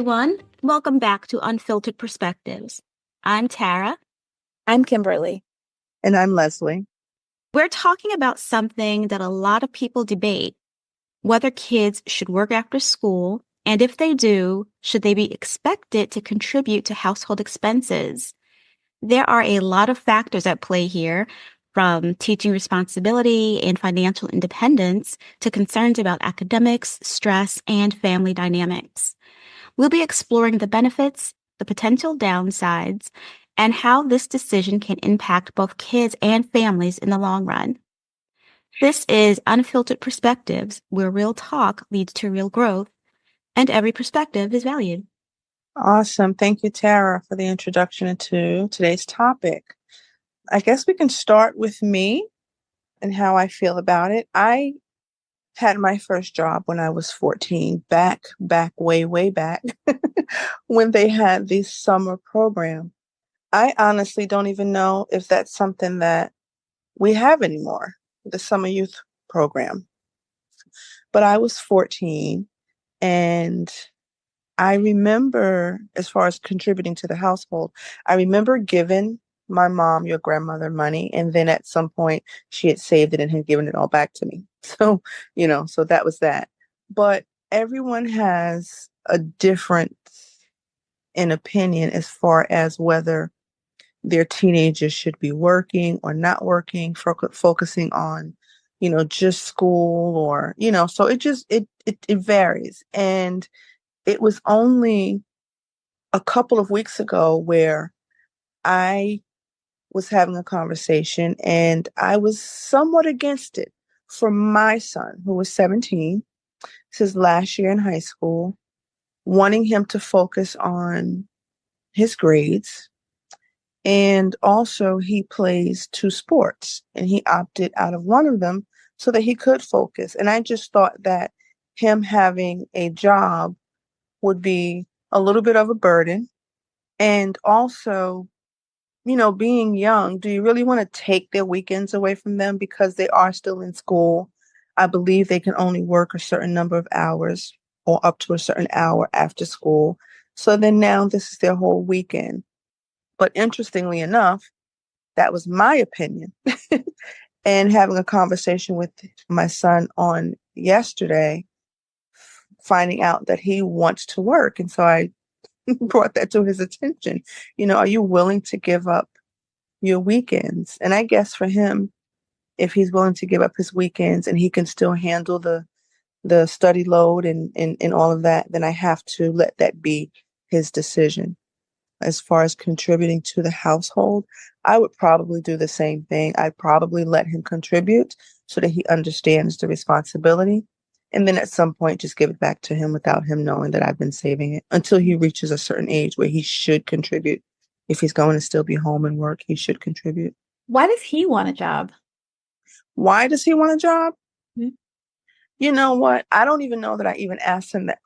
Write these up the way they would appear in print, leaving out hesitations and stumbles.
everyone. Welcome back to Unfiltered Perspectives. I'm Tara. I'm Kimberly. And I'm Leslie. We're talking about something that a lot of people debate, whether kids should work after school, and if they do, should they be expected to contribute to household expenses? There are a lot of factors at play here, from teaching responsibility and financial independence to concerns about academics, stress, and family dynamics. We'll be exploring the benefits, the potential downsides, and how this decision can impact both kids and families in the long run. This is Unfiltered Perspectives, where real talk leads to real growth, and every perspective is valued. Awesome. Thank you, Tara, for the introduction to today's topic. I guess we can start with me and how I feel about it. I had my first job when I was 14, back, way back, when they had the summer program. I honestly don't even know if that's something that we have anymore, the summer youth program. But I was 14, and I remember, as far as contributing to the household, I remember giving my mom, your grandmother, money, and then at some point she had saved it and had given it all back to me. So, so that was that. But everyone has a different in opinion as far as whether their teenagers should be working or not working, focusing on, just school or, so it varies. And it was only a couple of weeks ago where I was having a conversation and I was somewhat against it for my son, who was 17. This is last year in high school, wanting him to focus on his grades. And also he plays 2 sports and he opted out of one of them so that he could focus. And I just thought that him having a job would be a little bit of a burden. And also, being young, do you really want to take their weekends away from them because they are still in school? I believe they can only work a certain number of hours or up to a certain hour after school. So then now this is their whole weekend. But interestingly enough, that was my opinion. And having a conversation with my son on yesterday, finding out that he wants to work. And so I brought that to his attention. Are you willing to give up your weekends? And I guess for him, if he's willing to give up his weekends and he can still handle the study load and all of that, then I have to let that be his decision. As far as contributing to the household, I would probably do the same thing. I'd probably let him contribute so that he understands the responsibility. And then at some point, just give it back to him without him knowing that I've been saving it until he reaches a certain age where he should contribute. If he's going to still be home and work, he should contribute. Why does he want a job? Why does he want a job? Mm-hmm. You know what? I don't even know that I even asked him that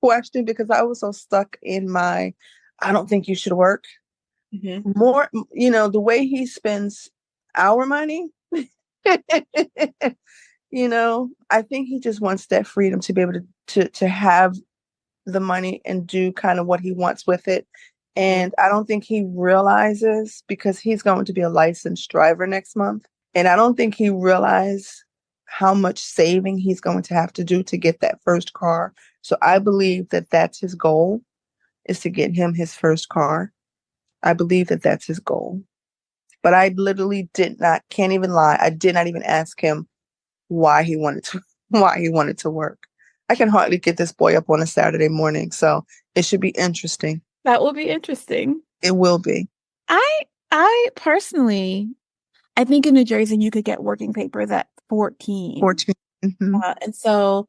question because I was so stuck in my, I don't think you should work. Mm-hmm. More, the way he spends our money, I think he just wants that freedom to be able to have the money and do kind of what he wants with it. And I don't think he realizes, because he's going to be a licensed driver next month. And I don't think he realizes how much saving he's going to have to do to get that first car. So I believe that that's his goal, is to get him his first car. I believe that that's his goal. But I literally can't even lie, I did not even ask him why he wanted to work. I can hardly get this boy up on a Saturday morning, so it should be interesting. That will be interesting. It will be. I personally, I think in New Jersey you could get working papers at 14. 14. Mm-hmm. And so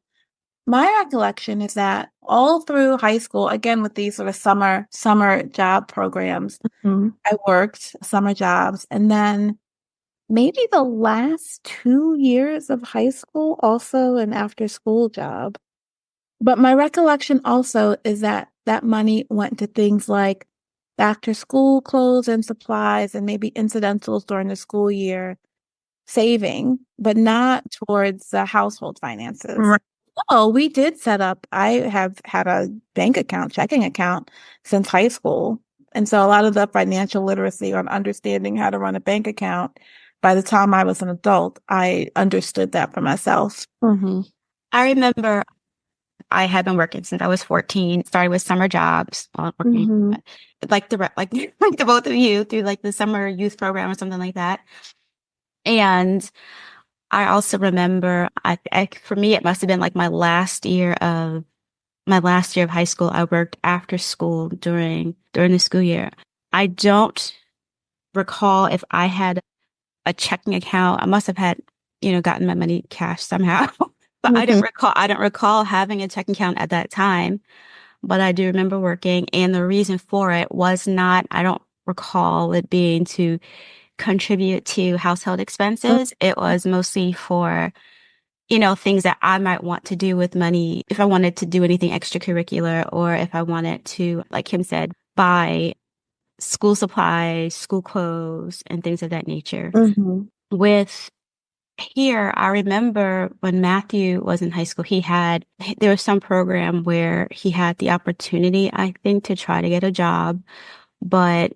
my recollection is that all through high school, again, with these sort of summer job programs, Mm-hmm. I worked summer jobs. And then maybe the last 2 years of high school, also an after school job. But my recollection also is that that money went to things like after school clothes and supplies and maybe incidentals during the school year, saving, but not towards the household finances. Right. Oh, we did set up, I have had a bank account, checking account since high school. And so a lot of the financial literacy on understanding how to run a bank account, by the time I was an adult, I understood that for myself. Mm-hmm. I remember I had been working since I was 14, started with summer jobs, working Mm-hmm. like like like the both of you through like the summer youth program or something like that. And I also remember for me it must have been like my last year of high school. I worked after school during the school year. I don't recall if I had a checking account. I must have had, gotten my money cash somehow. But Mm-hmm. I don't recall having a checking account at that time. But I do remember working, and the reason for it was not, I don't recall it being to contribute to household expenses. It was mostly for, things that I might want to do with money. If I wanted to do anything extracurricular, or if I wanted to, like Kim said, buy school supplies, school clothes, and things of that nature. Mm-hmm. With here, I remember when Matthew was in high school, there was some program where he had the opportunity, I think, to try to get a job. But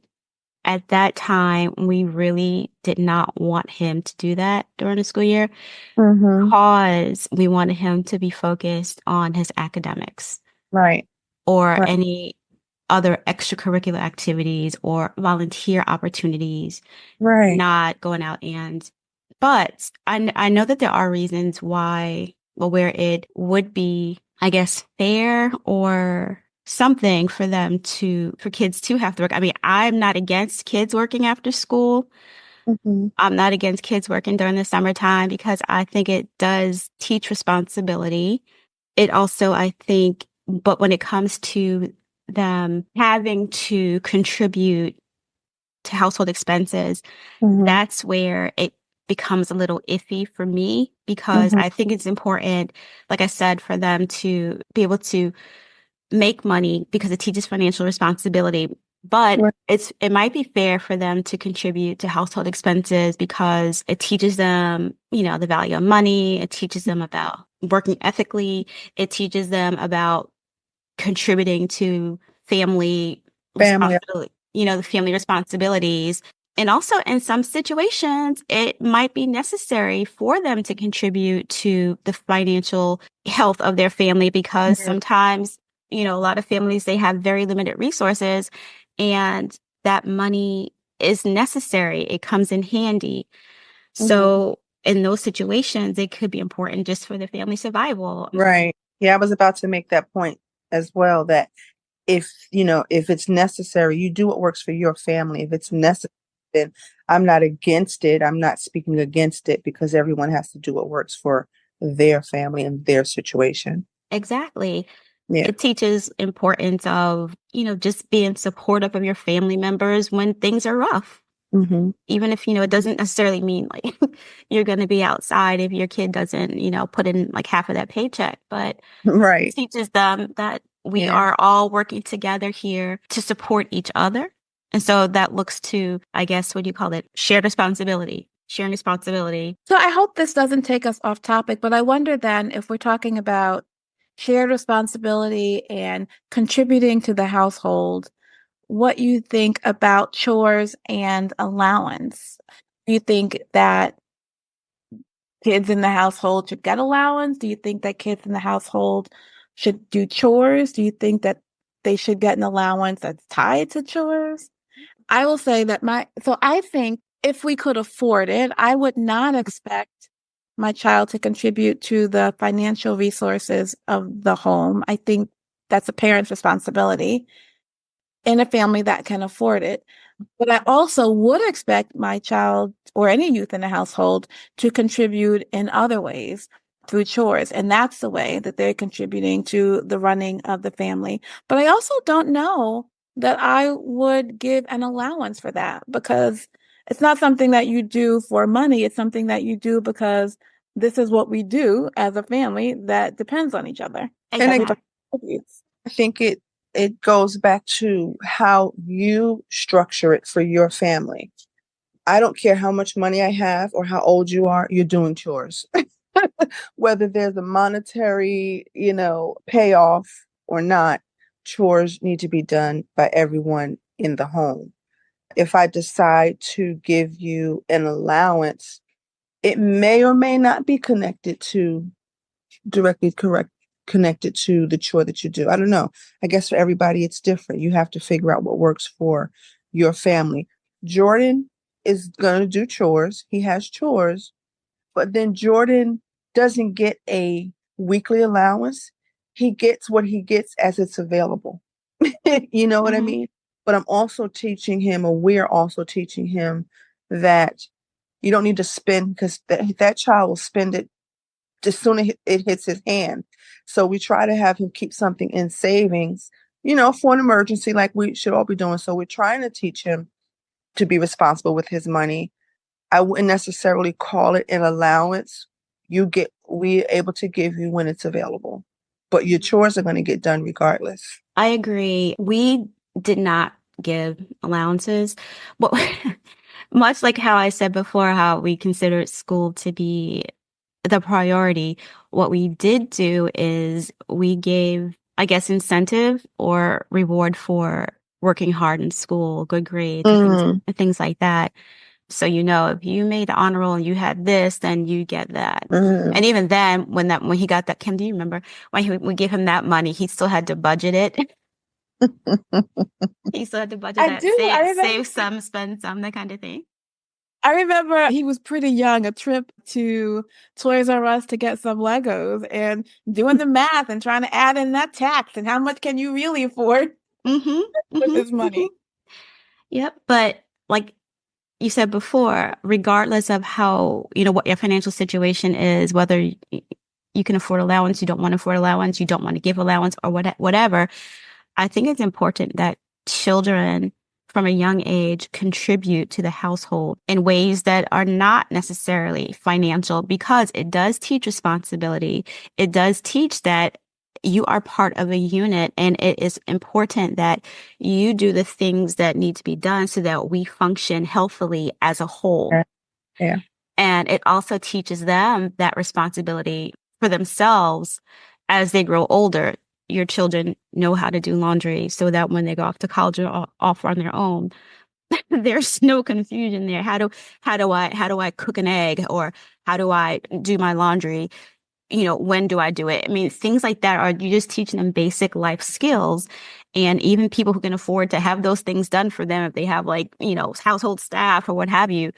at that time, we really did not want him to do that during the school year Mm-hmm. because we wanted him to be focused on his academics Right. or Right. any other extracurricular activities or volunteer opportunities, Right. not going out but I know that there are reasons why, well, where it would be, I guess, fair or something for kids to have to work. I mean, I'm not against kids working after school. Mm-hmm. I'm not against kids working during the summertime because I think it does teach responsibility. It also, I think, but when it comes to them having to contribute to household expenses, Mm-hmm. that's where it becomes a little iffy for me because Mm-hmm. I think it's important, like I said, for them to be able to make money because it teaches financial responsibility. But Right. it might be fair for them to contribute to household expenses because it teaches them, the value of money. It teaches them about working ethically. It teaches them about contributing to family Family. responsibility, the family responsibilities. And also in some situations, it might be necessary for them to contribute to the financial health of their family because Yeah. sometimes, a lot of families, they have very limited resources and that money is necessary. It comes in handy. Mm-hmm. So in those situations, it could be important just for the family survival. Right. Yeah, I was about to make that point as well, that if it's necessary, you do what works for your family. If it's necessary, then I'm not against it. I'm not speaking against it because everyone has to do what works for their family and their situation. Exactly. Yeah. It teaches importance of, just being supportive of your family members when things are rough. Mm-hmm. Even if, it doesn't necessarily mean like you're going to be outside if your kid doesn't, put in like half of that paycheck, but it Right. teaches them that we Yeah. are all working together here to support each other. And so that looks to, I guess, what do you call it? Sharing responsibility. So I hope this doesn't take us off topic, but I wonder then if we're talking about shared responsibility and contributing to the household, what you think about chores and allowance. Do you think that kids in the household should get allowance? Do you think that kids in the household should do chores? Do you think that they should get an allowance that's tied to chores? I will say that so I think if we could afford it, I would not expect my child to contribute to the financial resources of the home. I think that's a parent's responsibility in a family that can afford it. But I also would expect my child or any youth in the household to contribute in other ways through chores. And that's the way that they're contributing to the running of the family. But I also don't know that I would give an allowance for that because it's not something that you do for money. It's something that you do because this is what we do as a family that depends on each other. And Exactly. Everybody contributes. I think it goes back to how you structure it for your family. I don't care how much money I have or how old you are, you're doing chores. Whether there's a monetary, payoff or not, chores need to be done by everyone in the home. If I decide to give you an allowance, it may or may not be directly correct connected to the chore that you do. I don't know. I guess for everybody it's different. You have to figure out what works for your family. Jordan is going to do chores. He has chores, but then Jordan doesn't get a weekly allowance. He gets what he gets as it's available. You know what I Mhm. mean? But I'm also teaching him, or we're also teaching him, that you don't need to spend, because that child will spend it as soon as it hits his hand. So we try to have him keep something in savings, for an emergency, like we should all be doing. So we're trying to teach him to be responsible with his money. I wouldn't necessarily call it an allowance. We're able to give you when it's available, but your chores are going to get done regardless. I agree. We did not give allowances. But much like how I said before, how we considered school to be the priority, what we did do is we gave, I guess, incentive or reward for working hard in school, good grades, Mm, and things like that. So, if you made the honor roll and you had this, then you get that. mm. And even then, when he got that, Kim, do you remember when we gave him that money, he still had to budget it. He still had to budget I that, do. I remember. save some, spend some, that kind of thing. I remember he was pretty young, a trip to Toys R Us to get some Legos and doing the math and trying to add in that tax and how much can you really afford Mm-hmm. with Mm-hmm. this Mm-hmm. money. Yep. But like you said before, regardless of how, what your financial situation is, whether you can afford allowance, you don't want to afford allowance, you don't want to give allowance or whatever, I think it's important that children from a young age contribute to the household in ways that are not necessarily financial, because it does teach responsibility. It does teach that you are part of a unit, and it is important that you do the things that need to be done so that we function healthily as a whole. Yeah. Yeah. And it also teaches them that responsibility for themselves as they grow older. Your children know how to do laundry so that when they go off to college or off on their own, there's no confusion there. How do I cook an egg, or how do I do my laundry? When do I do it? I mean, things like that are, you just teaching them basic life skills. And even people who can afford to have those things done for them, if they have household staff or what have you,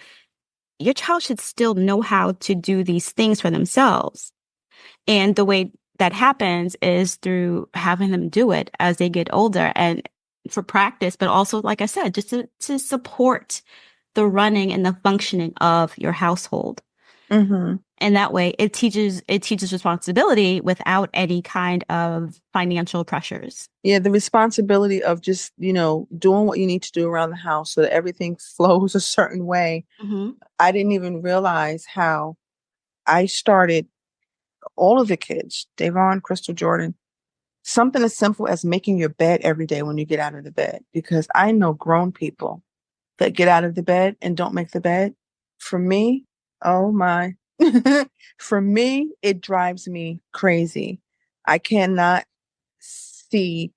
your child should still know how to do these things for themselves. And the way that happens is through having them do it as they get older and for practice, but also, like I said, just to support the running and the functioning of your household. Mm-hmm. And that way it teaches responsibility without any kind of financial pressures. Yeah, the responsibility of just, doing what you need to do around the house so that everything flows a certain way. Mm-hmm. I didn't even realize how I started all of the kids, Davon, Crystal, Jordan, something as simple as making your bed every day when you get out of the bed. Because I know grown people that get out of the bed and don't make the bed. For me, oh my. For me, it drives me crazy. I cannot see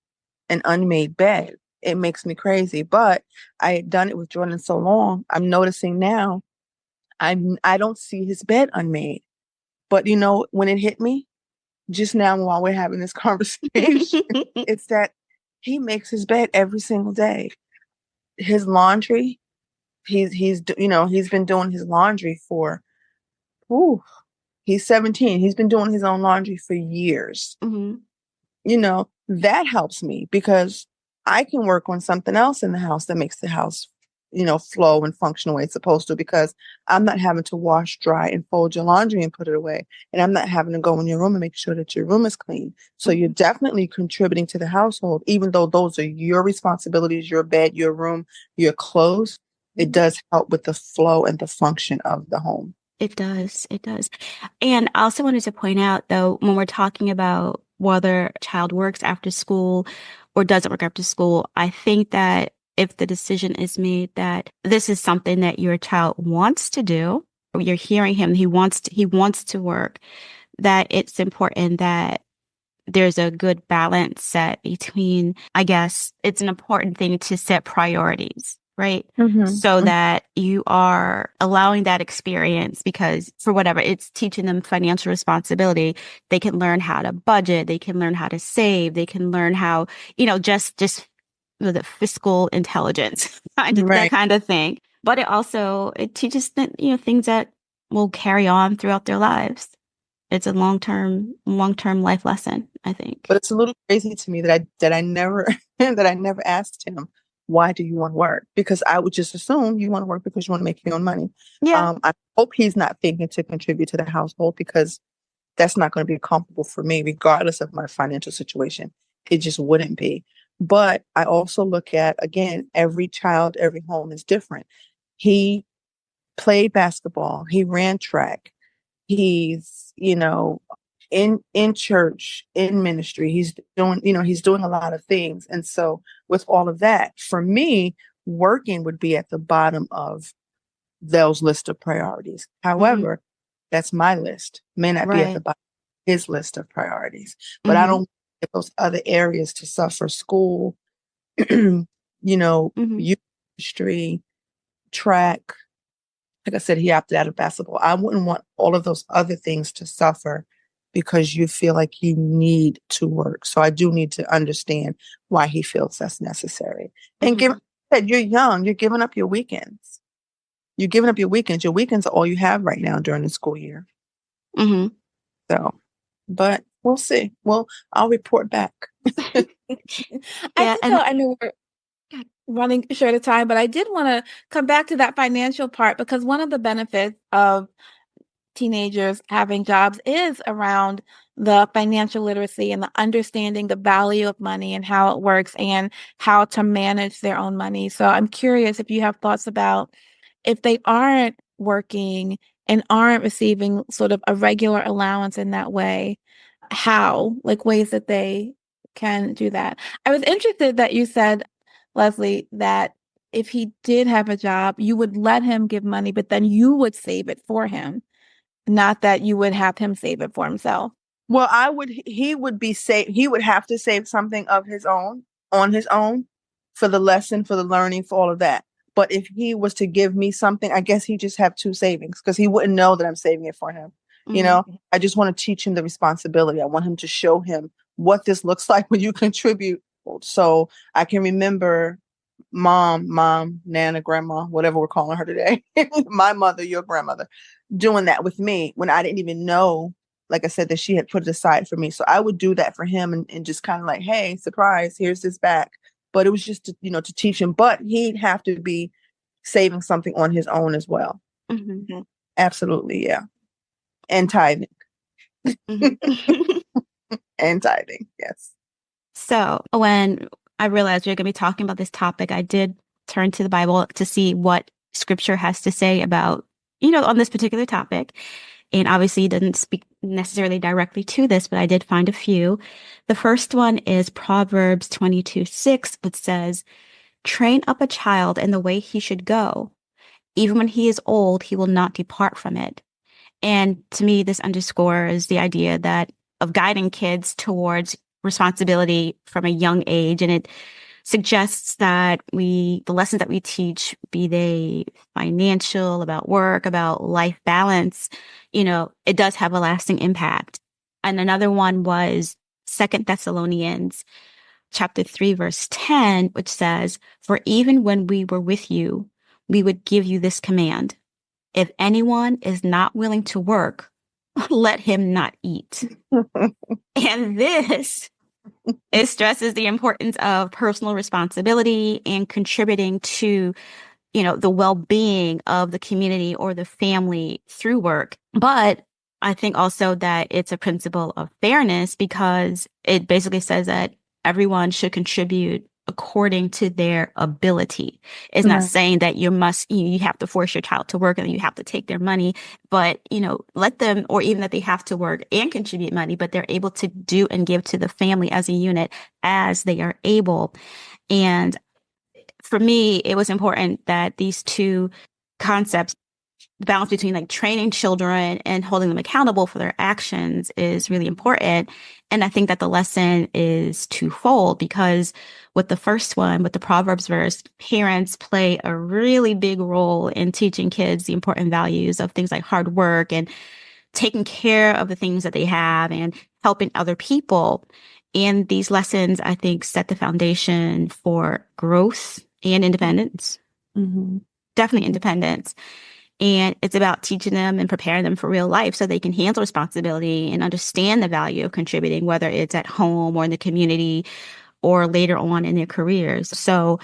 an unmade bed. It makes me crazy. But I had done it with Jordan so long, I'm noticing now I don't see his bed unmade. But when it hit me just now while we're having this conversation, it's that he makes his bed every single day. His laundry, he's been doing his laundry for, ooh, he's 17. He's been doing his own laundry for years. Mm-hmm. That helps me because I can work on something else in the house that makes the house, flow and function the way it's supposed to, because I'm not having to wash, dry, and fold your laundry and put it away. And I'm not having to go in your room and make sure that your room is clean. So you're definitely contributing to the household, even though those are your responsibilities, your bed, your room, your clothes. It does help with the flow and the function of the home. It does. It does. And I also wanted to point out, though, when we're talking about whether a child works after school or doesn't work after school, I think that if the decision is made that this is something that your child wants to do, you're hearing him, he wants to work, that it's important that there's a good balance set between, I guess it's an important thing to set priorities, right? So that you are allowing that experience, because for whatever, it's teaching them financial responsibility. They can learn how to budget. They can learn how to save. They can learn how, just the fiscal intelligence, that Right. kind of thing. But it teaches them, things that will carry on throughout their lives. It's a long-term life lesson, I think. But it's a little crazy to me that I never that I never asked him, why do you want to work? Because I would just assume you want to work because you want to make your own money. Yeah. I hope he's not thinking to contribute to the household, because that's not going to be comfortable for me, regardless of my financial situation. It just wouldn't be. But I also look at, again, every child, every home is different. He played basketball. He ran track. He's, in church, in ministry. He's doing a lot of things. And so with all of that, for me, working would be at the bottom of those list of priorities. However, that's my list. May not be at the Right. bottom of his list of priorities. But I don't want those other areas to suffer: school, youth ministry, track. Like I said, he opted out of basketball. I wouldn't want all of those other things to suffer because you feel like you need to work. So I do need to understand why he feels that's necessary. And given that you're young, you're giving up your weekends. You're giving up your weekends. Your weekends are all you have right now during the school year. So, but we'll see. Well, I'll report back. I Yeah. did And though, I know we're running short of time, but I did want to come back to that financial part, because one of the benefits of teenagers having jobs is around the financial literacy and the understanding the value of money and how it works and how to manage their own money. So I'm curious if you have thoughts about, if they aren't working and aren't receiving sort of a regular allowance in that way, like ways that they can do that. I was interested that you said, Leslie, that if he did have a job, you would let him give money, but then you would save it for him, not that you would have him save it for himself. Well, he would have to save something of his own on his own for the lesson, for the learning, for all of that. But if he was to give me something, I guess he'd just have two savings, because he wouldn't know that I'm saving it for him. I just want to teach him the responsibility. I want him to show him what this looks like when you contribute. So I can remember mom, nana, grandma, whatever we're calling her today, my mother, your grandmother, doing that with me when I didn't even know, like I said, that she had put it aside for me. So I would do that for him, and just kind of like, hey, surprise, here's this back. But it was just to teach him. But he'd have to be saving something on his own as well. Absolutely, yeah. And tithing. And tithing, yes. So when I realized we were going to be talking about this topic, I did turn to the Bible to see what scripture has to say about, on this particular topic. And obviously it doesn't speak necessarily directly to this, but I did find a few. The first one is Proverbs 22:6, which says, "Train up a child in the way he should go. Even when he is old, he will not depart from it." And to me, this underscores the idea of guiding kids towards responsibility from a young age. And it suggests that the lessons that we teach, be they financial, about work, about life balance, it does have a lasting impact. And another one was 2 Thessalonians chapter 3, verse 10, which says, "For even when we were with you, we would give you this command. If anyone is not willing to work, let him not eat." And this, it stresses the importance of personal responsibility and contributing to, the well-being of the community or the family through work. But I think also that it's a principle of fairness, because it basically says that everyone should contribute according to their ability. It's not saying that you have to force your child to work and you have to take their money, but, let them, or even that they have to work and contribute money, but they're able to do and give to the family as a unit as they are able. And for me, it was important that these two concepts the balance between like training children and holding them accountable for their actions is really important. And I think that the lesson is twofold because with the first one, with the Proverbs verse, parents play a really big role in teaching kids the important values of things like hard work and taking care of the things that they have and helping other people. And these lessons, I think, set the foundation for growth and independence. Mm-hmm. Definitely independence. And it's about teaching them and preparing them for real life so they can handle responsibility and understand the value of contributing, whether it's at home or in the community or later on in their careers. So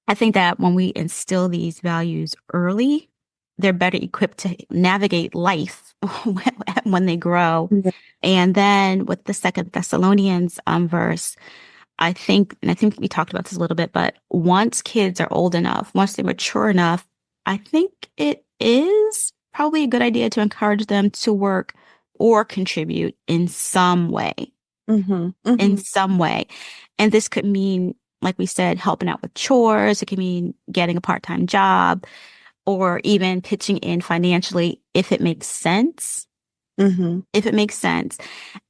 I think that when we instill these values early, they're better equipped to navigate life when they grow. Yeah. And then with the Second Thessalonians verse, and I think we talked about this a little bit, but once kids are old enough, once they're mature enough, I think it is probably a good idea to encourage them to work or contribute in some way, Mm-hmm. in Mm-hmm. some way. And this could mean, like we said, helping out with chores. It could mean getting a part-time job or even pitching in financially if it makes sense. Mm-hmm. If it makes sense.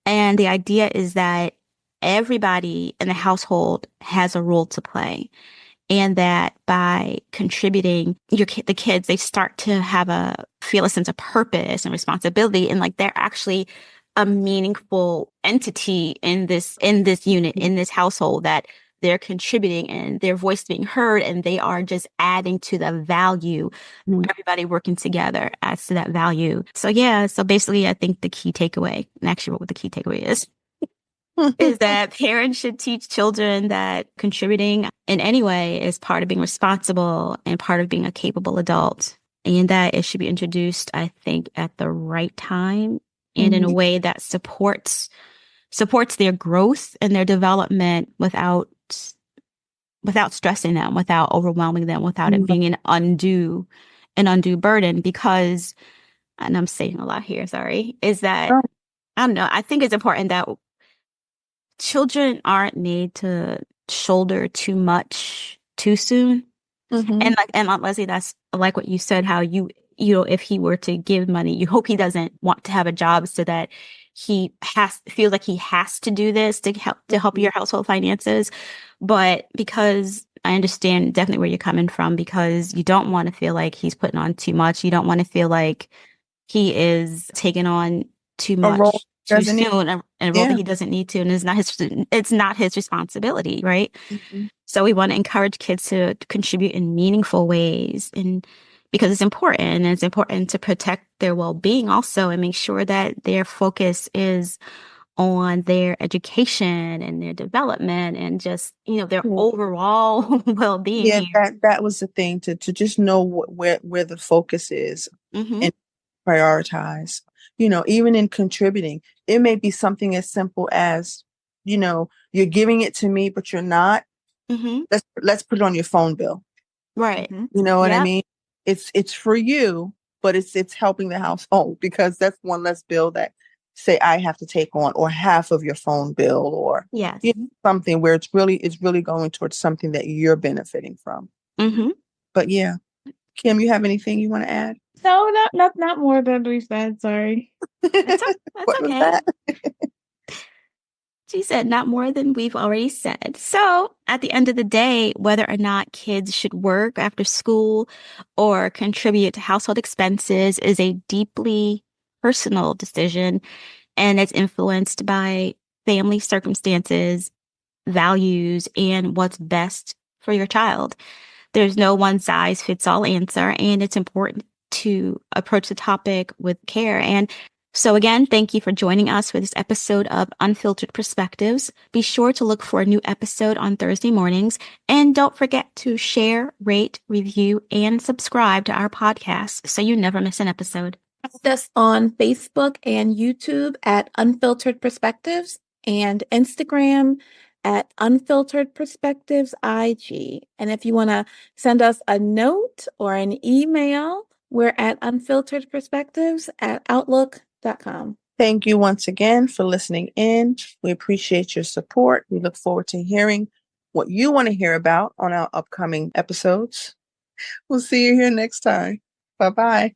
And the idea is that everybody in the household has a role to play. And that by contributing, the kids, they start to feel a sense of purpose and responsibility. And like they're actually a meaningful entity in this unit, in this household, that they're contributing and their voice being heard, and they are just adding to the value. Everybody working together adds to that value. So yeah, so basically I think the key takeaway, and actually what the key takeaway is that parents should teach children that contributing in any way is part of being responsible and part of being a capable adult. And that it should be introduced, I think, at the right time and in a way that supports their growth and their development without stressing them, without overwhelming them, without it being an undue burden. Because, and I'm saying a lot here, sorry, is that, I don't know, I think it's important that children aren't made to shoulder too much too soon. Mm-hmm. And like Leslie, that's like what you said, how if he were to give money, you hope he doesn't want to have a job so that he feels like he has to do this to help your household finances. But because I understand definitely where you're coming from, because you don't want to feel like he's putting on too much. You don't want to feel like he is taking on too A role much too doesn't need. soon, a role that Yeah. he doesn't need to, and it's not his responsibility, right? Mm-hmm. So we want to encourage kids to contribute in meaningful ways, and because it's important, and it's important to protect their well-being also, and make sure that their focus is on their education and their development and just, their overall well-being Yeah, here. that was the thing, to just know where the focus is Mm-hmm. and prioritize. Even in contributing, it may be something as simple as, you're giving it to me, but you're not. Mm-hmm. Let's put it on your phone bill. Right. You know what I Yep. mean? It's for you, but it's helping the household, because that's one less bill that, say, I have to take on, or half of your phone bill, or Yes. something where it's really going towards something that you're benefiting from. Mm-hmm. But yeah, Kim, you have anything you want to add? No, not more than we said. Sorry. That's What was okay. that? She said not more than we've already said. So at the end of the day, whether or not kids should work after school or contribute to household expenses is a deeply personal decision, and it's influenced by family circumstances, values, and what's best for your child. There's no one size fits all answer, and it's important to approach the topic with care. And so again, thank you for joining us for this episode of Unfiltered Perspectives. Be sure to look for a new episode on Thursday mornings, and don't forget to share, rate, review, and subscribe to our podcast so you never miss an episode. Find us on Facebook and YouTube at Unfiltered Perspectives, and Instagram at Unfiltered Perspectives IG. And if you want to send us a note or an email, we're at unfilteredperspectives@outlook.com. Thank you once again for listening in. We appreciate your support. We look forward to hearing what you want to hear about on our upcoming episodes. We'll see you here next time. Bye-bye.